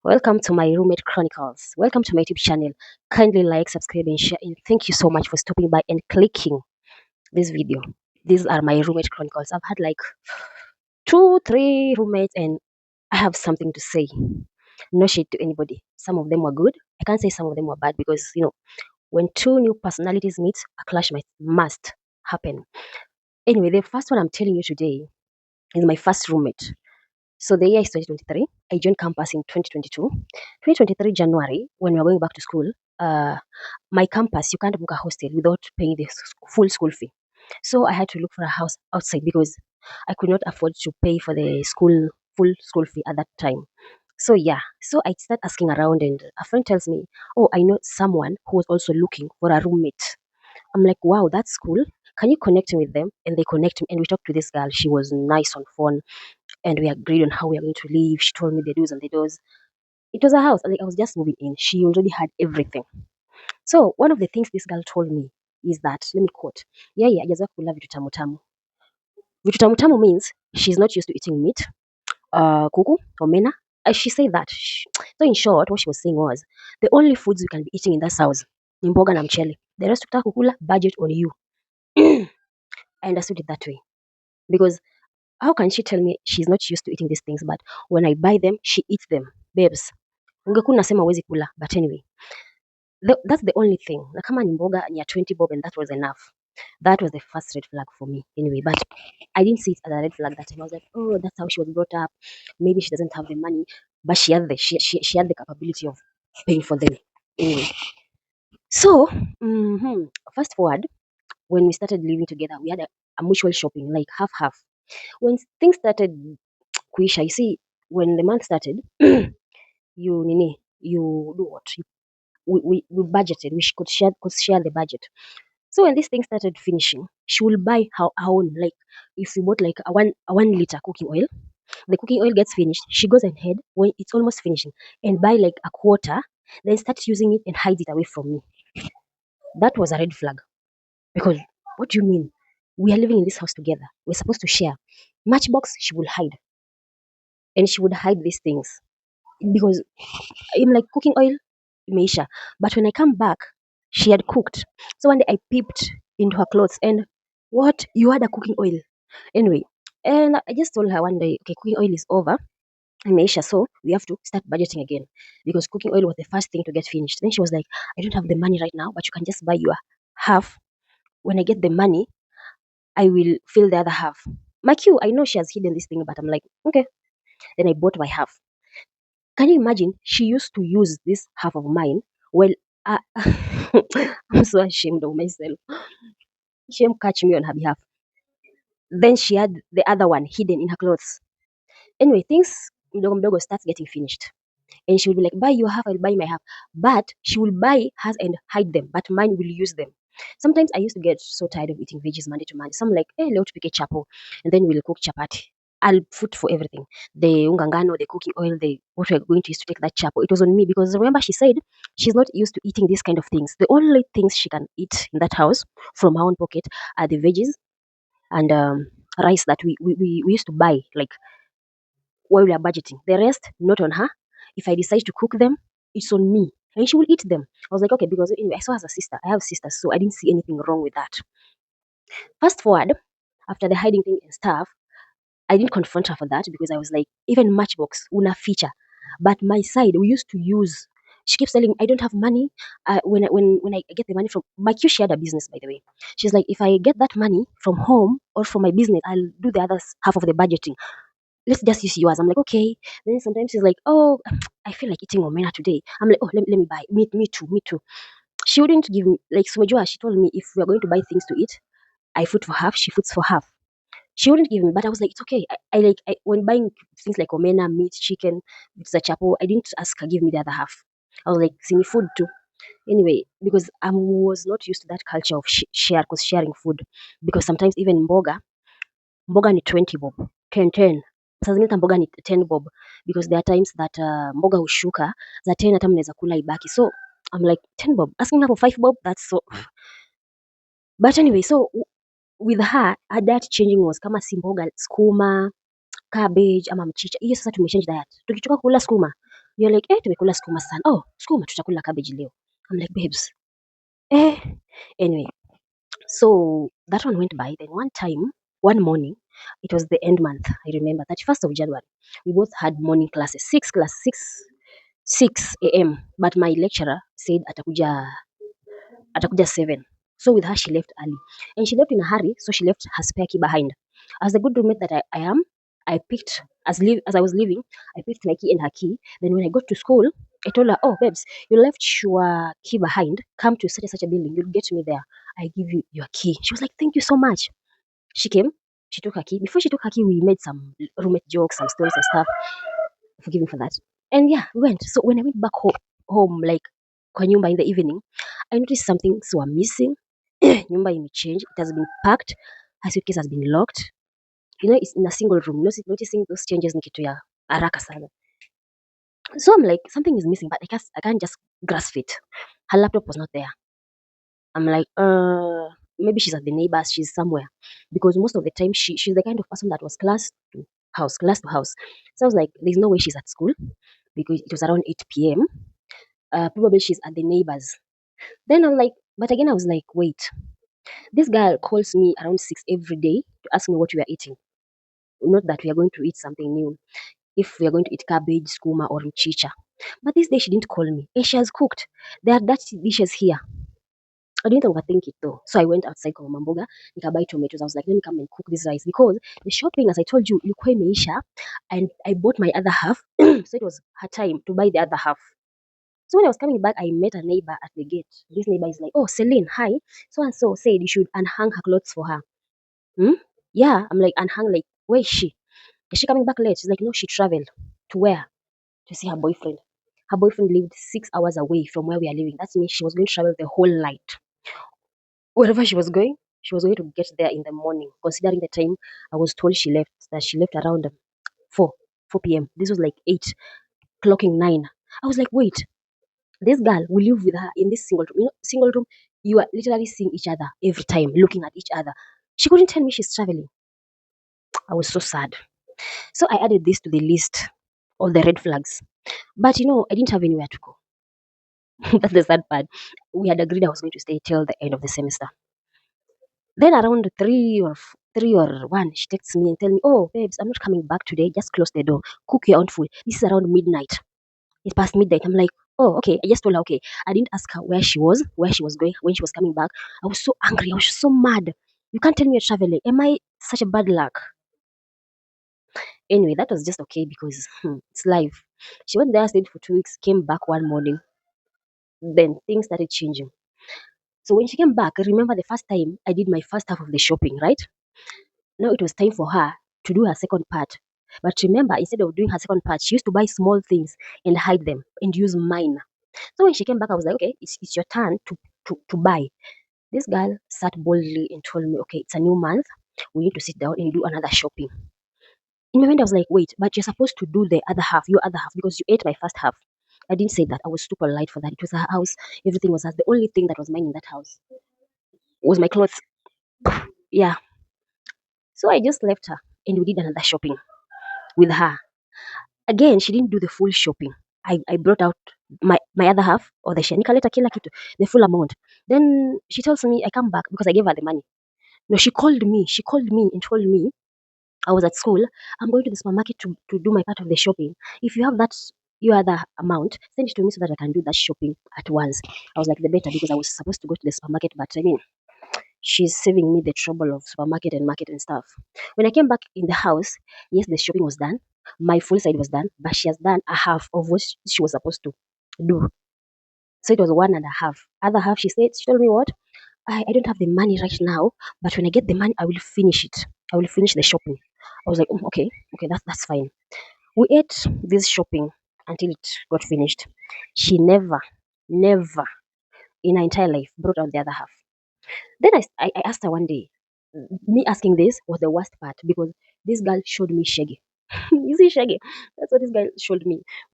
Welcome to my roommate Chronicles. Welcome to my YouTube channel. Kindly like, subscribe, and share. And thank you so much for stopping by and clicking this video. These are my roommate Chronicles. I've had like two, three roommates, and I have something to say. No shade to anybody. Some of them were good. I can't say some of them were bad because when two new personalities meet, a clash must happen. Anyway, the first one I'm telling you today is my first roommate. So the year is 2023. I joined campus in 2022. 2023 January, when we were going back to school, uh, my campus, you can't book a hostel without paying the full school fee. So I had to look for a house outside because I could not afford to pay for the full school fee at that time. So yeah, so I start asking around and a friend tells me, oh, I know someone who was also looking for a roommate. I'm like, wow, that's cool. Can you connect me with them? And they connect me and we talked to this girl. She was nice on phone and we agreed on how we are going to live. She told me the do's and the don'ts. It was a house. Like I was just moving in. She already had everything. So one of the things this girl told me is that, let me quote, yeah, hajazoea kula vitu tamu tamu. Vitu tamu tamu means she's not used to eating meat, kuku, omena. She said that. So in short, what she was saying was, the only foods you can be eating in that house ni mboga na mchele. The rest ukitaka kukula, budget on you. I understood it that way. Because how can she tell me she's not used to eating these things, but when I buy them, she eats them? Babes, ungekuwa unasema huwezi kula, but anyway, that's the only thing. Na kama ni mboga ni ya 20 bob and that was enough. That was the first red flag for me anyway, but I didn't see it as a red flag that time. I was like, oh, that's how she was brought up. Maybe she doesn't have the money, but she had the capability of paying for them anyway. So fast forward, when we started living together, we had a mutual shopping, like half. When things started kuisha, you see, when the month started, you do what? We budgeted. We could share the budget. So when this thing started finishing, she will buy her own. Like if we bought like a 1 liter cooking oil, the cooking oil gets finished. She goes ahead when it's almost finishing and buy like a quarter, then starts using it and hides it away from me. That was a red flag because what do you mean? We are living in this house together. We're supposed to share. Matchbox, she will hide, and she would hide these things because I'm like cooking oil, imeisha. But when I come back, she had cooked. So one day I peeped into her clothes and what? You had a cooking oil. Anyway, and I just told her one day, okay, cooking oil is over. Imeisha, so we have to start budgeting again because cooking oil was the first thing to get finished. Then she was like, I don't have the money right now, but you can just buy your half. When I get the money, I will fill the other half. My cue, I know she has hidden this thing, but I'm like, okay. Then I bought my half. Can you imagine? She used to use this half of mine. Well, uh, I'm so ashamed of myself. Shame catch me on her behalf. Then she had the other one hidden in her clothes. Anyway, things mdogo mdogo starts getting finished. And she will be like, buy your half, I'll buy my half. But she will buy hers and hide them, but mine will use them. Sometimes I used to get so tired of eating veggies Monday to Monday. So I'm like, hey, let's pick a chapo. And then we'll cook chapati. I'll foot for everything. The ungangano, the cooking oil, the what we're going to use to take that chapo. It was on me because remember she said she's not used to eating these kind of things. The only things she can eat in that house from her own pocket are the veggies and rice that we used to buy like while we are budgeting. The rest, not on her. If I decide to cook them, it's on me. And she will eat them. I was like, okay, because anyway, I saw her as a sister. I have sisters, so I didn't see anything wrong with that. Fast forward, after the hiding thing and stuff, I didn't confront her for that because I was like, even Matchbox, una feature. But my side, we used to use. She keeps telling me, I don't have money. When I get the money from my Q, she had a business, by the way. She's like, if I get that money from home or from my business, I'll do the other half of the budgeting. Let's just use yours. I'm like, okay. Then sometimes she's like, oh, I feel like eating omena today. I'm like, oh, let me buy. Me too, me too. She wouldn't give me, like, Sumejua, she told me if we are going to buy things to eat, I foot for half, she foots for half. She wouldn't give me, but I was like, it's okay. When buying things like omena, meat, chicken, it's a chapo, I didn't ask her, give me the other half. I was like, sini food too. Anyway, because I was not used to that culture of share, because sharing food. Because sometimes even mboga ni 20 bob, 10. Saa zingine hata mboga ni 10 bob because there are times that mboga hushuka za 10 hata mnaweza kula ibaki. So I'm like 10 bob. Asking her for 5 bob, that's so. But anyway, so with her diet changing was kama si mboga, skuma, cabbage ama mchicha. Hiyo sasa tumechange diet. Tukichoka kula skuma, You're like, tumekula skuma sana. Oh, skuma tutakula cabbage leo. I'm like, babes. Eh. Anyway, so that one went by. Then one time, one morning, it was the end month. I remember 31st of January. We both had morning classes, six a.m. But my lecturer said atakuja 7. So with her, she left early. And she left in a hurry, so she left her spare key behind. As the good roommate that I am, I picked, as I was leaving, I picked my key and her key. Then when I got to school, I told her, oh, babes, you left your key behind. Come to such and such a building. You'll get me there. I give you your key. She was like, thank you so much. She came. She took her key. Before she took her key, we made some roommate jokes, some stories and stuff. Forgive me for that. And yeah, we went. So when I went back home like kwa nyumba in the evening, I noticed something so missing. Nyumba imechange. It has been packed. Her suitcase has been locked. It's in a single room. Noticing those changes ni kitu ya haraka sana. So I'm like, something is missing, but I can't just grasp it. Her laptop was not there. I'm like, maybe she's at the neighbors, she's somewhere. Because most of the time she's the kind of person that was class to house. So I was like, there's no way she's at school because it was around 8 p.m. Probably she's at the neighbors. Then I'm like, but again, I was like, wait, this girl calls me around 6 every day to ask me what we are eating. Not that we are going to eat something new. If we are going to eat cabbage, skuma, or mchicha. But this day she didn't call me. And she has cooked. There are dirty dishes here. I didn't overthink it though. So I went outside kwa mama mboga, nikabuy tomatoes. I was like, let me come and cook this rice because the shopping, as I told you, ilikuwa imeisha, and I bought my other half. So it was her time to buy the other half. So when I was coming back, I met a neighbor at the gate. This neighbor is like, oh, Celine, hi. So and so said you should unhang her clothes for her. Hmm? Yeah, I'm like, unhang, like, where is she? Is she coming back late? She's like, no, she traveled. To where? To see her boyfriend. Her boyfriend lived 6 hours away from where we are living. That means she was going to travel the whole night. Wherever she was going to get there in the morning. Considering the time I was told that she left around 4, 4 p.m. This was like 8, clocking 9. I was like, wait, this girl will live with her in this single room. Single room, you are literally seeing each other every time, looking at each other. She couldn't tell me she's traveling. I was so sad. So I added this to the list of the red flags. But I didn't have anywhere to go. That's the sad part. We had agreed I was going to stay till the end of the semester. Then around 3 or 1, she texts me and tell me, "Oh, babes, I'm not coming back today. Just close the door. Cook your own food." This is around midnight. It's past midnight. I'm like, "Oh, okay." I just told her, "Okay." I didn't ask her where she was going, when she was coming back. I was so angry. I was so mad. You can't tell me you're traveling. Am I such a bad luck? Anyway, that was just okay because it's life. She went there, stayed for 2 weeks, came back one morning. Then things started changing. So when she came back, I remember the first time I did my first half of the shopping, right? Now it was time for her to do her second part. But remember, instead of doing her second part, she used to buy small things and hide them and use mine. So when she came back, I was like, okay, it's your turn to buy. This girl sat boldly and told me, okay, it's a new month. We need to sit down and do another shopping. In my mind, I was like, wait, but you're supposed to do the other half, your other half, because you ate my first half. I didn't say that. I was super light for that. It was her house. Everything was hers. The only thing that was mine in that house was my clothes. Yeah. So I just left her and we did another shopping with her. Again, she didn't do the full shopping. I brought out my other half or the share. Nikaleta kila kitu, the full amount. Then she tells me I come back because I gave her the money. No, she called me. She called me and told me I was at school. I'm going to the supermarket to do my part of the shopping. If you have that your other amount, send it to me so that I can do that shopping at once. I was like, the better because I was supposed to go to the supermarket, but I mean, she's saving me the trouble of supermarket and market and stuff. When I came back in the house, yes, the shopping was done. My full side was done, but she has done a half of what she was supposed to do. So it was one and a half. Other half, she told me what? I don't have the money right now, but when I get the money, I will finish it. I will finish the shopping. I was like, oh, okay, that's fine. We ate this shopping until it got finished. She never in her entire life brought out the other half. Then I asked her one day. Me asking this was the worst part because this girl showed me shaggy. You see, shaggy. That's what this guy showed me.